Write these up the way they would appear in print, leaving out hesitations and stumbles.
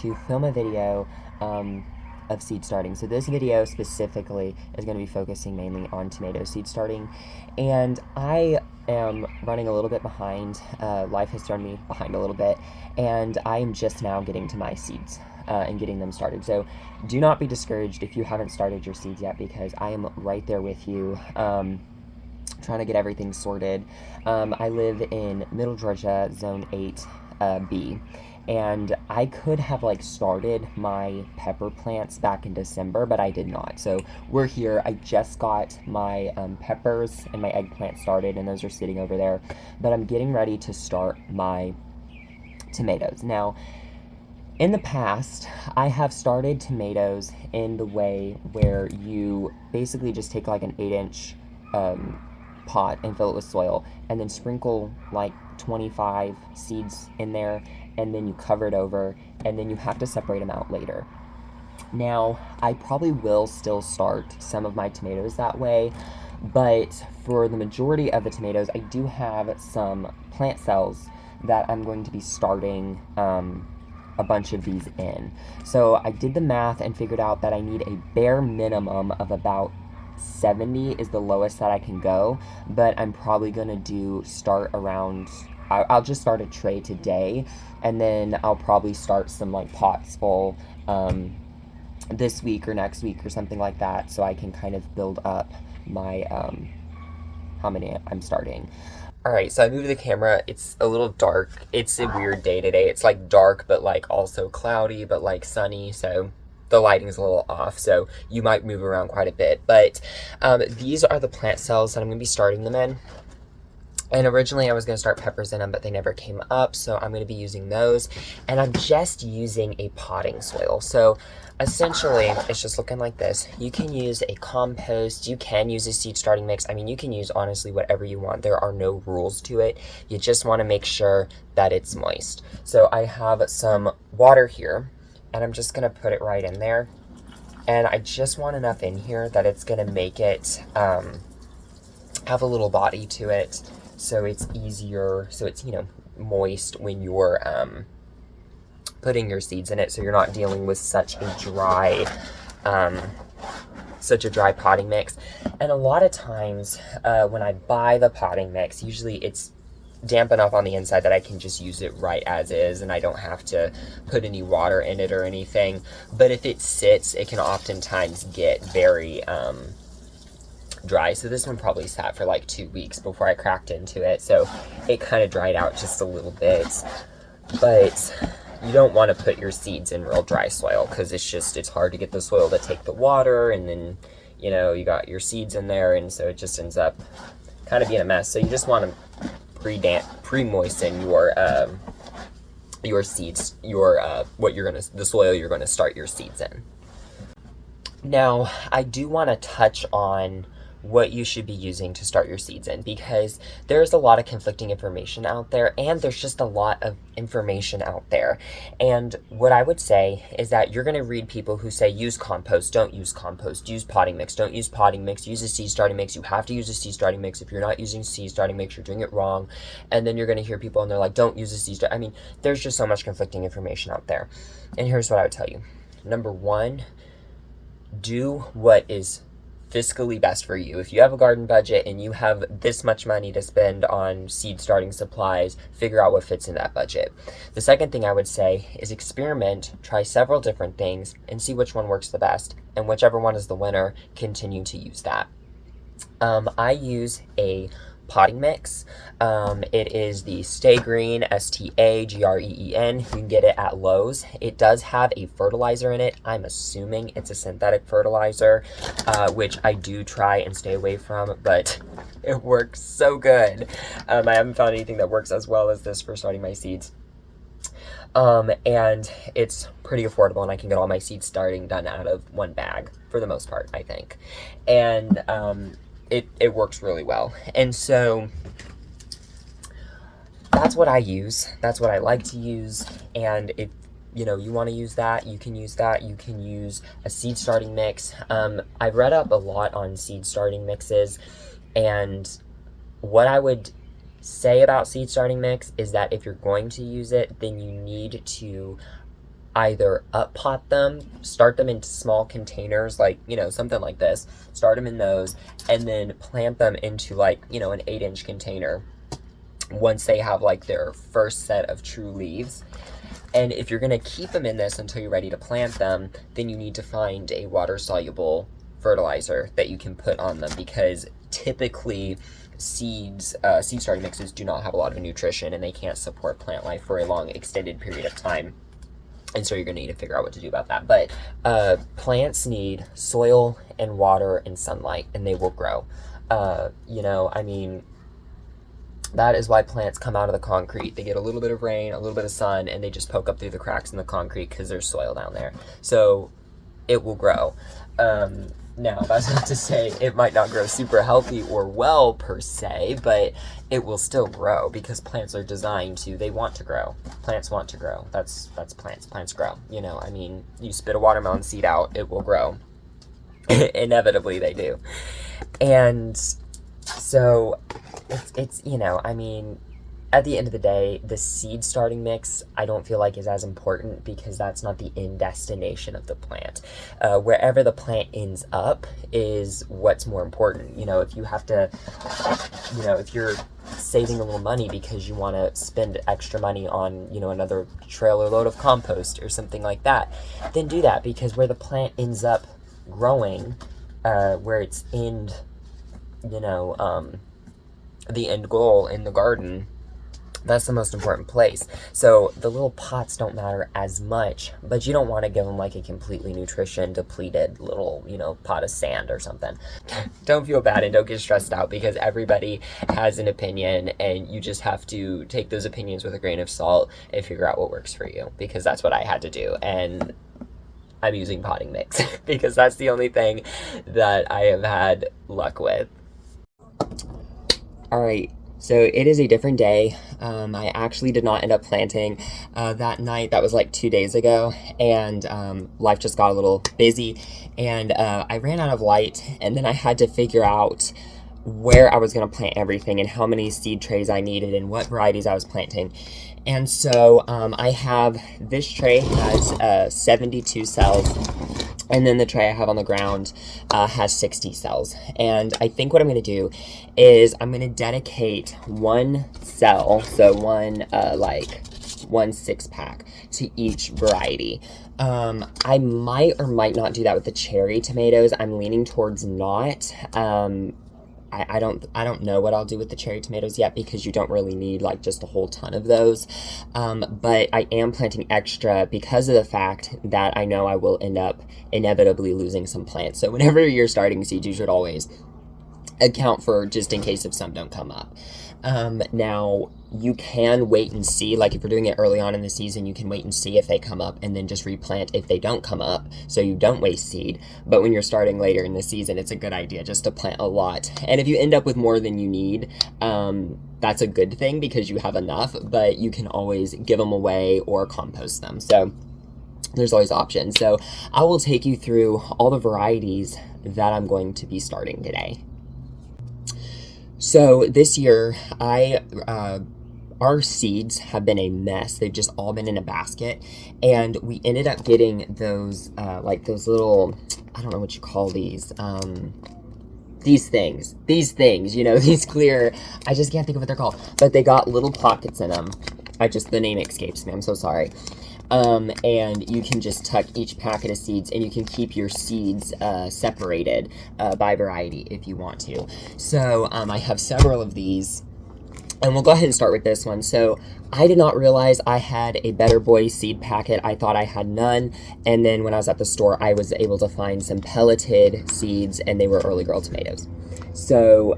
to film a video of seed starting. So this video specifically is going to be focusing mainly on tomato seed starting, and I am running a little bit behind. Life has thrown me behind a little bit, and I am just now getting to my seeds and getting them started. So do not be discouraged if you haven't started your seeds yet, because I am right there with you. Trying to get everything sorted. I live in Middle Georgia, Zone 8B, and I could have started my pepper plants back in December, but I did not. So we're here. I just got my peppers and my eggplant started, and those are sitting over there. But I'm getting ready to start my tomatoes. Now, in the past, I have started tomatoes in the way where you basically just take an 8-inch pot and fill it with soil, and then sprinkle 25 seeds in there, and then you cover it over, and then you have to separate them out later. Now, I probably will still start some of my tomatoes that way, but for the majority of the tomatoes, I do have some plant cells that I'm going to be starting a bunch of these in. So I did the math and figured out that I need a bare minimum of about 70 is the lowest that I can go, but I'm probably gonna start around, I'll just start a tray today, and then I'll probably start some pots full this week or next week or something like that, so I can kind of build up my how many I'm starting. Alright, so I moved the camera. It's a little dark. It's a weird day today. It's dark, but also cloudy, but sunny, so the lighting's a little off, so you might move around quite a bit. But these are the plant cells that I'm going to be starting them in. And originally I was going to start peppers in them, but they never came up, so I'm going to be using those. And I'm just using a potting soil. So essentially, it's just looking like this. You can use a compost, you can use a seed starting mix. I mean, you can use honestly whatever you want. There are no rules to it. You just want to make sure that it's moist. So I have some water here, and I'm just gonna put it right in there. And I just want enough in here that it's gonna make it have a little body to it, so it's easier, so it's, moist when you're putting your seeds in it, so you're not dealing with such a dry potting mix. And a lot of times when I buy the potting mix, usually it's damp enough on the inside that I can just use it right as is, and I don't have to put any water in it or anything. But if it sits, it can oftentimes get very dry. So this one probably sat for 2 weeks before I cracked into it, so it kind of dried out just a little bit. But you don't want to put your seeds in real dry soil, because it's hard to get the soil to take the water, and then you got your seeds in there, and so it just ends up kind of being a mess. So you just want to pre-moisten your seeds, the soil you're gonna start your seeds in. Now, I do want to touch on what you should be using to start your seeds in, because there's a lot of conflicting information out there, and there's just a lot of information out there. And what I would say is that you're going to read people who say use compost, don't use compost, use potting mix, don't use potting mix, use a seed starting mix, you have to use a seed starting mix. If you're not using seed starting mix, you're doing it wrong. And then you're going to hear people and they're like, don't use a seed starting. I mean, there's just so much conflicting information out there. And here's what I would tell you. Number one, do what is fiscally best for you. If you have a garden budget and you have this much money to spend on seed starting supplies, figure out what fits in that budget. The second thing I would say is experiment, try several different things, and see which one works the best. And whichever one is the winner, continue to use that. I use a potting mix. It is the Stay Green, STAGREEN. You can get it at Lowe's. It does have a fertilizer in it. I'm assuming it's a synthetic fertilizer, which I do try and stay away from, but it works so good. I haven't found anything that works as well as this for starting my seeds. And it's pretty affordable, and I can get all my seeds starting done out of one bag for the most part, I think. And it works really well. And so that's what I use. That's what I like to use. And if you want to use that, you can use that. You can use a seed starting mix. I've read up a lot on seed starting mixes, and what I would say about seed starting mix is that if you're going to use it, then you need to either up pot them, start them into small containers, like, you know, something like this, start them in those, and then plant them into like, you know, an 8-inch container once they have like their first set of true leaves. And if you're going to keep them in this until you're ready to plant them, then you need to find a water-soluble fertilizer that you can put on them, because typically seed starting mixes do not have a lot of nutrition and they can't support plant life for a long extended period of time. And so you're going to need to figure out what to do about that. But plants need soil and water and sunlight, and they will grow. You know, I mean, that is why plants come out of the concrete. They get a little bit of rain, a little bit of sun, and they just poke up through the cracks in the concrete because there's soil down there. So it will grow. Now, that's not to say it might not grow super healthy or well per se, but it will still grow because plants are designed to, they want to grow. Plants want to grow. That's plants. Plants grow. You know, I mean, you spit a watermelon seed out, it will grow. Inevitably, they do. And so it's, you know, I mean, at the end of the day, the seed starting mix, I don't feel like is as important because that's not the end destination of the plant. Wherever the plant ends up is what's more important. You know, if you have to, you know, if you're saving a little money because you want to spend extra money on, you know, another trailer load of compost or something like that, then do that, because where the plant ends up growing, where its end, you know, the end goal in the garden, that's the most important place. So the little pots don't matter as much, but you don't want to give them like a completely nutrition depleted little, you know, pot of sand or something. Don't feel bad and don't get stressed out, because everybody has an opinion and you just have to take those opinions with a grain of salt and figure out what works for you, because that's what I had to do. And I'm using potting mix because that's the only thing that I have had luck with. All right, so it is a different day. I actually did not end up planting that night. That was like 2 days ago, and life just got a little busy, and I ran out of light, and then I had to figure out where I was going to plant everything and how many seed trays I needed and what varieties I was planting. And so I have, this tray has 72 cells, and then the tray I have on the ground has 60 cells. And I think what I'm going to do is I'm going to dedicate one cell, so one 6-pack to each variety. I might or might not do that with the cherry tomatoes. I'm leaning towards not. I don't know what I'll do with the cherry tomatoes yet, because you don't really need like just a whole ton of those. But I am planting extra because of the fact that I know I will end up inevitably losing some plants. So whenever you're starting seeds, you should always account for just in case if some don't come up. Now, you can wait and see, like if you're doing it early on in the season, you can wait and see if they come up and then just replant if they don't come up, so you don't waste seed. But when you're starting later in the season, it's a good idea just to plant a lot. And if you end up with more than you need, that's a good thing because you have enough, but you can always give them away or compost them. So there's always options. So I will take you through all the varieties that I'm going to be starting today. So this year, our seeds have been a mess. They've just all been in a basket, and we ended up getting those, like those little, I don't know what you call these things, you know, these clear, I just can't think of what they're called, but they got little pockets in them. The name escapes me, I'm so sorry. And you can just tuck each packet of seeds, and you can keep your seeds separated by variety if you want to. So I have several of these, and we'll go ahead and start with this one. So I did not realize I had a Better Boy seed packet. I thought I had none, and then when I was at the store, I was able to find some pelleted seeds, and they were Early Girl tomatoes. So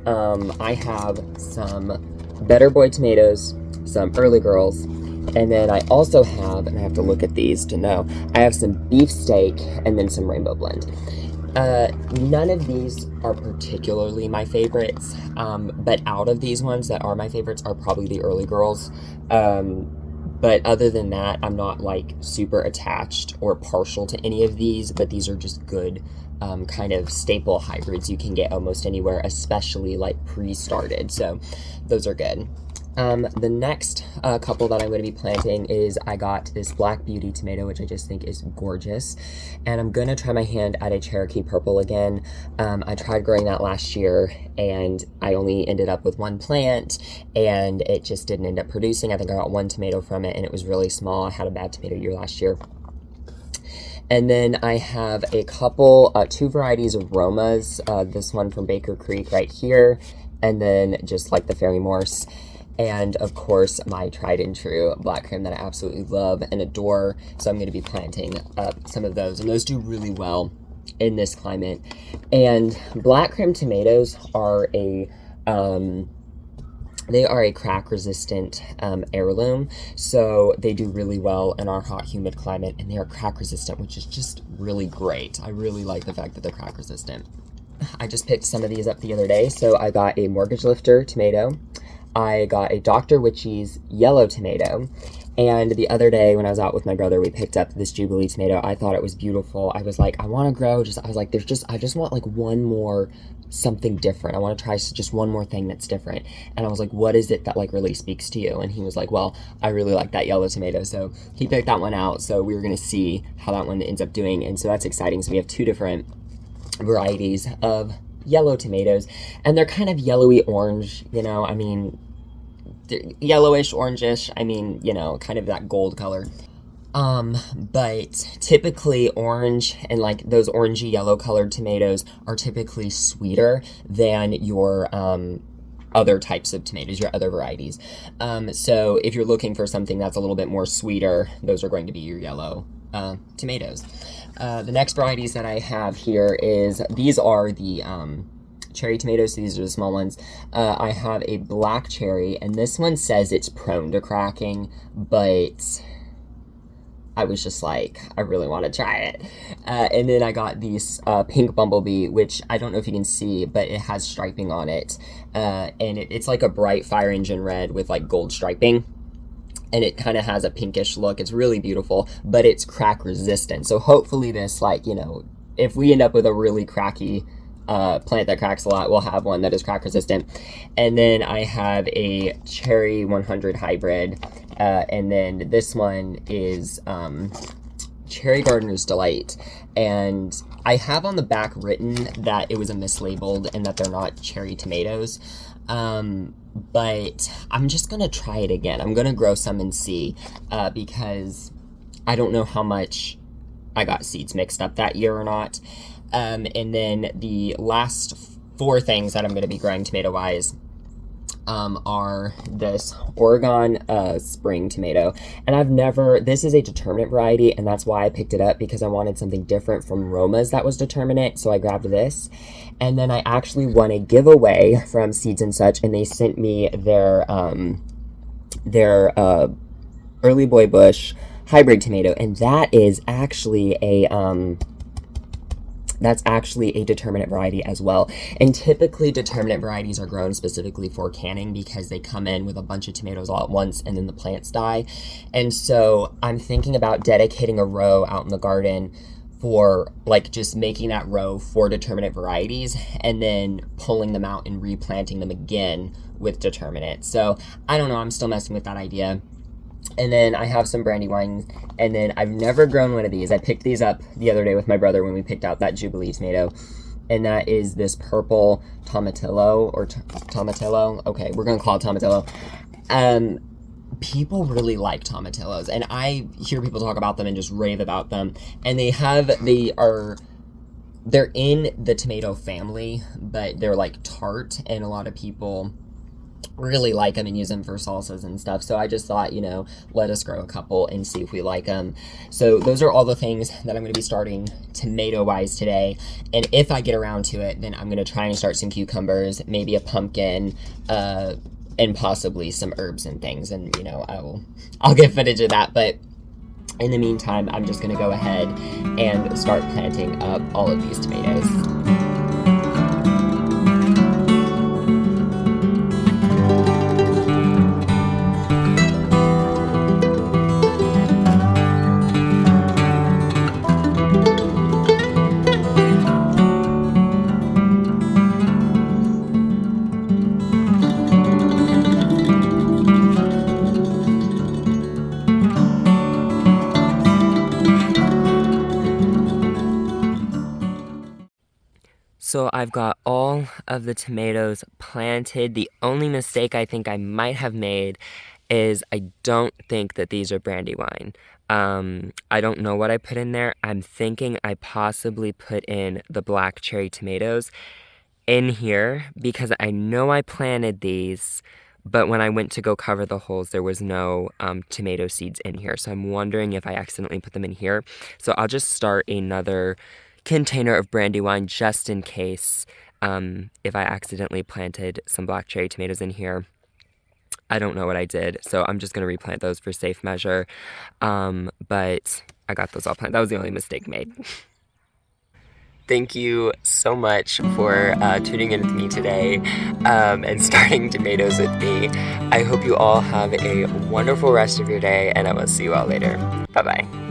I have some Better Boy tomatoes, some Early Girls, and then I also have, and I have to look at these to know, I have some beefsteak and then some rainbow blend. None of these are particularly my favorites, but out of these ones that are my favorites are probably the Early Girls. But other than that, I'm not like super attached or partial to any of these, but these are just good kind of staple hybrids you can get almost anywhere, especially like pre-started. So those are good. The next couple that I'm going to be planting is I got this Black Beauty tomato, which I just think is gorgeous. And I'm going to try my hand at a Cherokee Purple again. I tried growing that last year, and I only ended up with one plant, and it just didn't end up producing. I think I got one tomato from it, and it was really small. I had a bad tomato year last year. And then I have a couple, two varieties of Romas. This one from Baker Creek right here, and then just like the Fairy Morse. And of course, my tried and true black creme that I absolutely love and adore. So I'm going to be planting some of those, and those do really well in this climate. And black creme tomatoes are a crack resistant heirloom, so they do really well in our hot, humid climate, and they are crack resistant, which is just really great. I really like the fact that they're crack resistant. I just picked some of these up the other day. So I got a Mortgage Lifter tomato. I got a Dr. Witchy's yellow tomato, and the other day when I was out with my brother, we picked up this Jubilee tomato. I thought it was beautiful. I was like, I want to grow, I was like, I just want like one more something different. I want to try just one more thing that's different. And I was like, what is it that like really speaks to you? And he was like, well, I really like that yellow tomato. So he picked that one out. So we were going to see how that one ends up doing. And so that's exciting. So we have two different varieties of yellow tomatoes, and they're kind of yellowy orange, you know, I mean, yellowish, orangish, I mean, you know, kind of that gold color. But typically orange and like those orangey yellow colored tomatoes are typically sweeter than your other types of tomatoes, your other varieties. So if you're looking for something that's a little bit more sweeter, those are going to be your yellow tomatoes. The next varieties that I have here is, these are the cherry tomatoes. So these are the small ones. I have a black cherry, and this one says it's prone to cracking, but I was just like, I really want to try it. And then I got these pink bumblebee, which I don't know if you can see, but it has striping on it. And it's like a bright fire engine red with like gold striping. And it kind of has a pinkish look. It's really beautiful, but it's crack resistant. So hopefully this, like, you know, if we end up with a really cracky plant that cracks a lot, we'll have one that is crack resistant. And then I have a Cherry 100 hybrid. And then this one is Cherry Gardener's Delight. And I have on the back written that it was a mislabeled and that they're not cherry tomatoes. But I'm just going to try it again. I'm going to grow some and see, because I don't know how much I got seeds mixed up that year or not. And then the last four things that I'm going to be growing tomato-wise are this Oregon spring tomato. And this is a determinate variety, and that's why I picked it up, because I wanted something different from Roma's that was determinate, so I grabbed this. And then I actually won a giveaway from Seeds and Such, and they sent me their Early Boy Bush hybrid tomato, and that is actually a determinate variety as well. And typically determinate varieties are grown specifically for canning, because they come in with a bunch of tomatoes all at once and then the plants die. And so I'm thinking about dedicating a row out in the garden for like just making that row for determinate varieties and then pulling them out and replanting them again with determinate. So I don't know, I'm still messing with that idea. And then I have some Brandywine, and then I've never grown one of these. I picked these up the other day with my brother when we picked out that Jubilee tomato, and that is this purple tomatillo, or tomatillo. Okay, we're gonna call it tomatillo. People really like tomatillos, and I hear people talk about them and just rave about them. And they're in the tomato family, but they're like tart, and a lot of people really like them and use them for salsas and stuff. So I just thought, you know, let us grow a couple and see if we like them. So those are all the things that I'm going to be starting tomato-wise today. And if I get around to it, then I'm going to try and start some cucumbers, maybe a pumpkin, and possibly some herbs and things. And, you know, I'll get footage of that. But in the meantime, I'm just going to go ahead and start planting up all of these tomatoes. So I've got all of the tomatoes planted. The only mistake I think I might have made is I don't think that these are Brandywine. I don't know what I put in there. I'm thinking I possibly put in the black cherry tomatoes in here because I know I planted these, but when I went to go cover the holes, there was no tomato seeds in here. So I'm wondering if I accidentally put them in here. So I'll just start another container of Brandywine just in case if I accidentally planted some black cherry tomatoes in here. I don't know what I did, so I'm just gonna replant those for safe measure. But I got those all planted. That was the only mistake made. Thank you so much for tuning in with me today and starting tomatoes with me. I hope you all have a wonderful rest of your day, and I will see you all later. Bye bye.